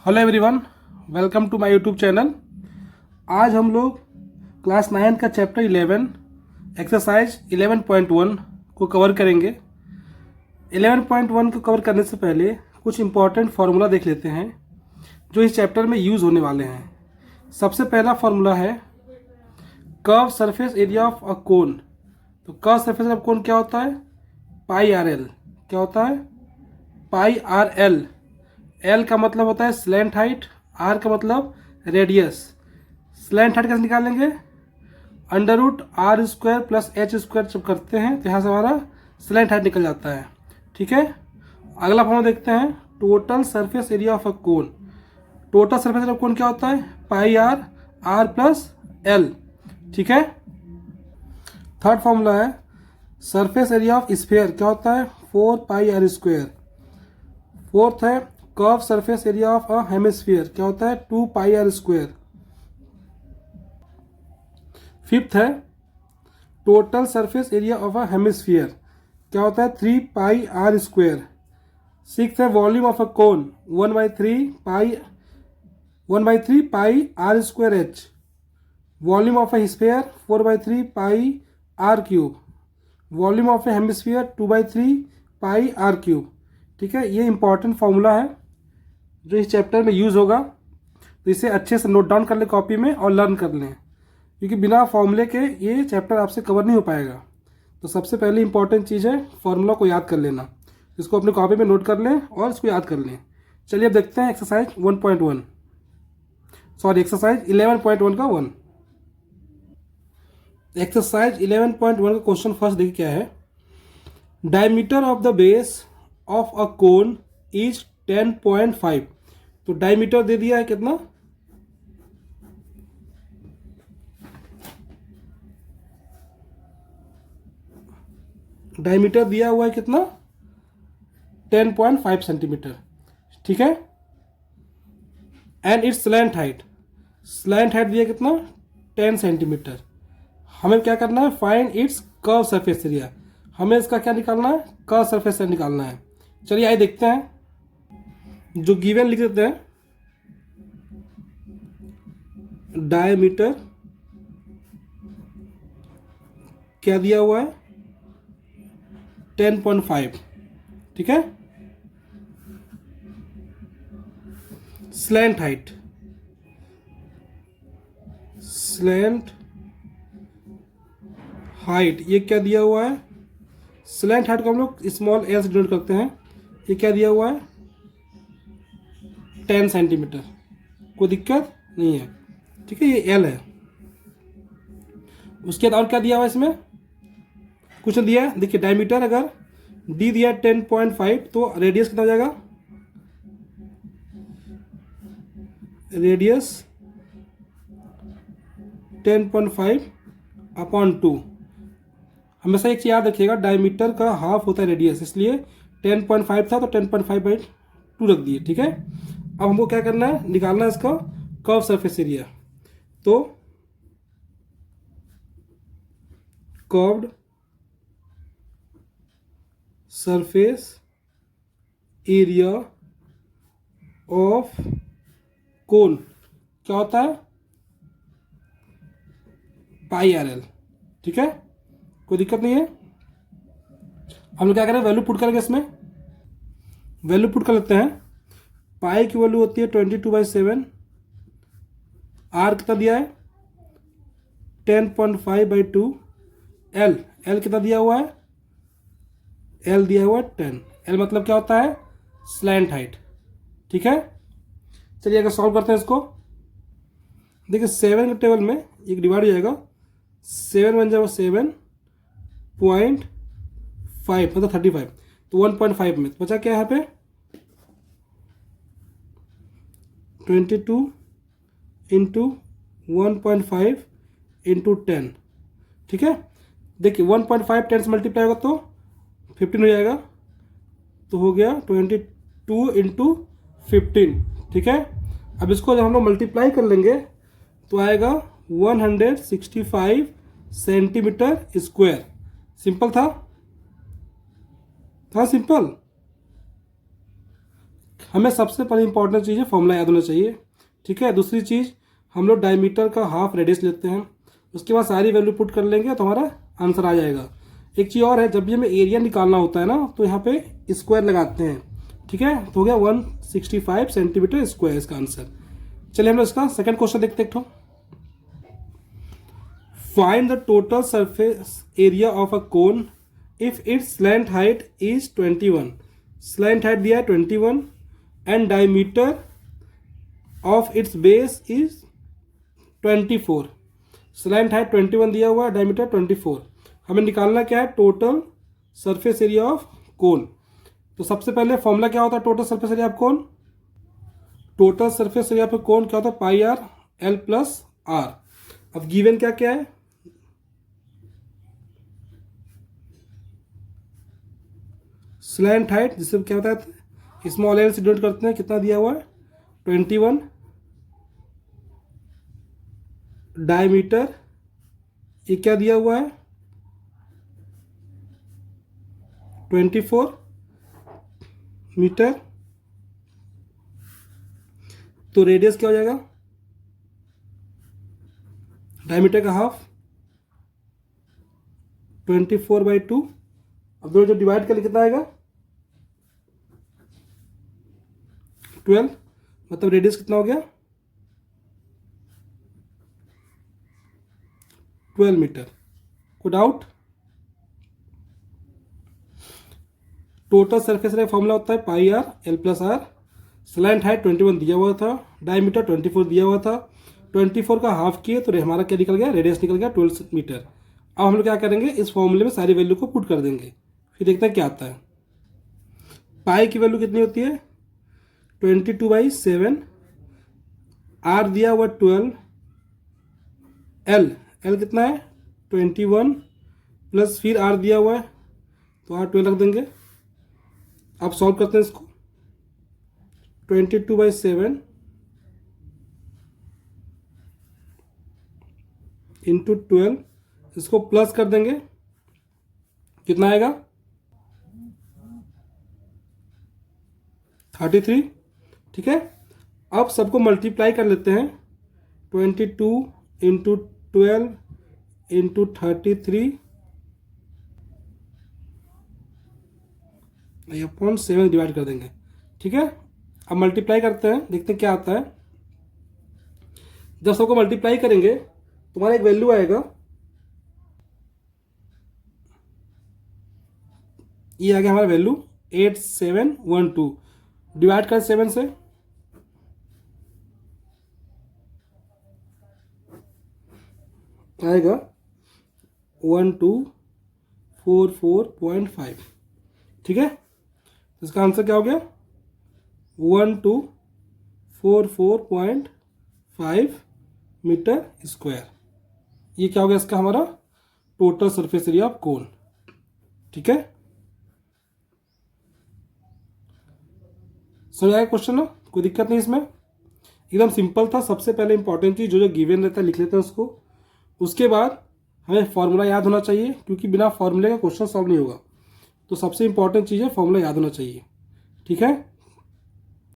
Hello everyone, welcome to my YouTube channel. आज हम लोग क्लास 9 का चैप्टर 11 एक्सरसाइज 11.1 को कवर करेंगे। 11.1 को कवर करने से पहले कुछ इम्पॉर्टेंट फार्मूला देख लेते हैं जो इस चैप्टर में यूज़ होने वाले हैं। सबसे पहला फार्मूला है curve surface area of a cone. तो कर्व सरफेस ऑफ कोन क्या होता है? Pi are l. क्या होता है? Pi R L. एल का मतलब होता है स्लैंट हाइट, आर का मतलब रेडियस। स्लैंट हाइट कैसे निकालेंगे? Under root R square plus H square जब करते हैं तो यहाँ से हमारा स्लैंट हाइट निकल जाता है। ठीक है, अगला फॉर्मूला देखते हैं total surface area of a cone. Total surface area of cone क्या होता है? Pi are, are plus L. ठीक है, थर्ड फॉर्मूला है सरफेस एरिया ऑफ स्फीयर। क्या होता है? 4 पाई आर स्क्वायर। फोर्थ है curve surface area of a hemisphere. क्या होता है? 2 पाई आर स्क्वायर। फिफ्थ है total surface area of a hemisphere. क्या होता है? 3 पाई आर स्क्वायर। सिक्स है volume of a cone 1/3 pi R square H. Volume of a sphere 4/3 pi R cube. Volume of a hemisphere 2/3 pi R cube. ठीक है, ये important formula है जो इस चैप्टर में यूज़ होगा, तो इसे अच्छे से नोट डाउन कर लें कॉपी में और लर्न कर लें, क्योंकि बिना फॉर्मूले के ये चैप्टर आपसे कवर नहीं हो पाएगा। तो सबसे पहले इंपॉर्टेंट चीज़ है फॉर्मूला को याद कर लेना। इसको अपनी कॉपी में नोट कर लें और इसको याद कर लें। चलिए अब देखते हैं एक्सरसाइज 11.1 का 1। एक्सरसाइज 11.1 का क्वेश्चन फर्स्ट देखिए क्या है। Diameter of the base of a cone is 10.5। तो डायमीटर दे दिया है कितना? डायमीटर दिया हुआ है कितना? 10.5 सेंटीमीटर। ठीक है, and it's slant height. Slant height दिया कितना? 10 सेंटीमीटर। हमें क्या करना है? Find its curve surface area. हमें इसका क्या निकालना है? कर्व सरफेस एरिया निकालना है। चलिए आइए देखते हैं, जो गिवन लिख देते हैं डायमीटर क्या दिया हुआ है? 10.5। ठीक है, स्लैंट हाइट, स्लैंट हाइट ये क्या दिया हुआ है? स्लैंट हाइट को हम लोग स्मॉल एल से डिनोट करते हैं। ये क्या दिया हुआ है? 10 सेंटीमीटर। कोई दिक्कत नहीं है। ठीक है, ये एल है। उसके बाद और क्या दिया हुआ है इसमें? कुछ नहीं दिया है। देखिए डायमीटर अगर डी दिया 10.5 तो रेडियस कितना हो जाएगा? रेडियस 10.5/2। हमेशा एक चीज याद रखिएगा, डायमीटर का हाफ होता है रेडियस, इसलिए 10.5 था तो 10.5/2 रख दिए। ठीक है, अब हमको क्या करना है? निकालना है इसका कर्व सरफेस एरिया। तो curved surface area of cone क्या होता है? Pi R L. ठीक है, कोई दिक्कत नहीं है। हम लोग क्या करें? वैल्यू पुट करेंगे इसमें। वैल्यू पुट कर लेते हैं। पाई की वैल्यू होती है 22/7। आर कितना दिया है? 10.5/2। एल कितना दिया हुआ है? एल दिया हुआ है 10। एल मतलब क्या होता है? Slant height. ठीक है, चलिए अगर सॉल्व करते हैं इसको। देखिए 7 के टेबल में एक डिवाइड हो जाएगा। 7 बन जाएगा 7.5 मतलब 35। तो 1.5 में बचा क्या है यहाँ पे? 22 इंटू 1.5 इंटू 10। ठीक है, देखिए 1.5 10 से मल्टीप्लाई होगा तो 15 हो जाएगा। तो हो गया 22 इंटू 15। ठीक है, अब इसको जब हम लोग मल्टीप्लाई कर लेंगे तो आएगा 165 सेंटीमीटर स्क्वायर। सिंपल था सिंपल। हमें सबसे पहले इंपॉर्टेंट चीज़ है फॉर्मूला याद होना चाहिए, ठीक है। दूसरी चीज़ हम लोग डायमीटर का हाफ रेडियस लेते हैं, उसके बाद सारी वैल्यू पुट कर लेंगे तो हमारा आंसर आ जाएगा। एक चीज़ और है, जब भी हमें एरिया निकालना होता है ना तो यहाँ पे स्क्वायर लगाते हैं, ठीक है। तो हो गया 165 सेंटीमीटर स्क्वायर इसका आंसर। चलिए हम लोग इसका सेकंड क्वेश्चन देखते हैं। Find the total surface area of a cone if it's slant height is 21। Slant height दिया है 21 and diameter of its base is 24। Slant height 21 दिया हुआ है, डायमीटर 24। हमें निकालना क्या है, total surface area of cone. तो सबसे पहले फॉर्मूला क्या होता है total surface area of cone. Total surface area of cone क्या होता है, pi are L plus are. अब गिवन क्या क्या है, स्लैंट हाइट जिसे क्या होता है स्मॉल एल से डिनोट करते हैं, कितना दिया हुआ है 21। डायमीटर ये क्या दिया हुआ है 24 मीटर। तो रेडियस क्या हो जाएगा, डायमीटर का हाफ 24/2। अब दोनों जब डिवाइड करें कितना आएगा 12, मतलब रेडियस कितना हो गया 12 मीटर। कोई doubt. Total surface area formula होता है pi are L plus R. Slant height 21 दिया हुआ था, डायमीटर 24 दिया हुआ था, 24 का हाफ किए तो हमारा क्या निकल गया, रेडियस निकल गया 12 मीटर। अब हम लोग क्या करेंगे, इस फॉर्मूले में सारी वैल्यू को पुट कर देंगे, फिर देखते हैं क्या आता है। पाई की वैल्यू कितनी होती है 22/7, आर दिया हुआ 12, एल कितना है 21 प्लस फिर आर दिया हुआ है तो आर 12 रख देंगे। अब सॉल्व करते हैं इसको, 22/7 इंटू 12, इसको प्लस कर देंगे कितना आएगा 33, ठीक है। अब सबको मल्टीप्लाई कर लेते हैं, 22 इंटू 12 इंटू 33 अपॉन 7 डिवाइड कर देंगे, ठीक है। अब मल्टीप्लाई करते हैं, देखते हैं क्या आता है। जब सबको मल्टीप्लाई करेंगे तुम्हारा एक वैल्यू आएगा, ये आ गया हमारा वैल्यू 8712। डिवाइड कर 7 से, आएगा 1244.5, ठीक है। इसका आंसर क्या हो गया 1244.5 मीटर स्क्वायर। ये क्या हो गया इसका हमारा total surface area of cone, ठीक है। समझ आया क्वेश्चन ना, कोई दिक्कत नहीं इसमें, एकदम सिंपल था। सबसे पहले इंपॉर्टेंट चीज जो जो गिवन रहता है लिख लेते हैं उसको, उसके बाद हमें फॉर्मूला याद होना चाहिए, क्योंकि बिना फॉर्मूले का क्वेश्चन सॉल्व नहीं होगा। तो सबसे इंपॉर्टेंट चीज़ है फॉर्मूला याद होना चाहिए, ठीक है।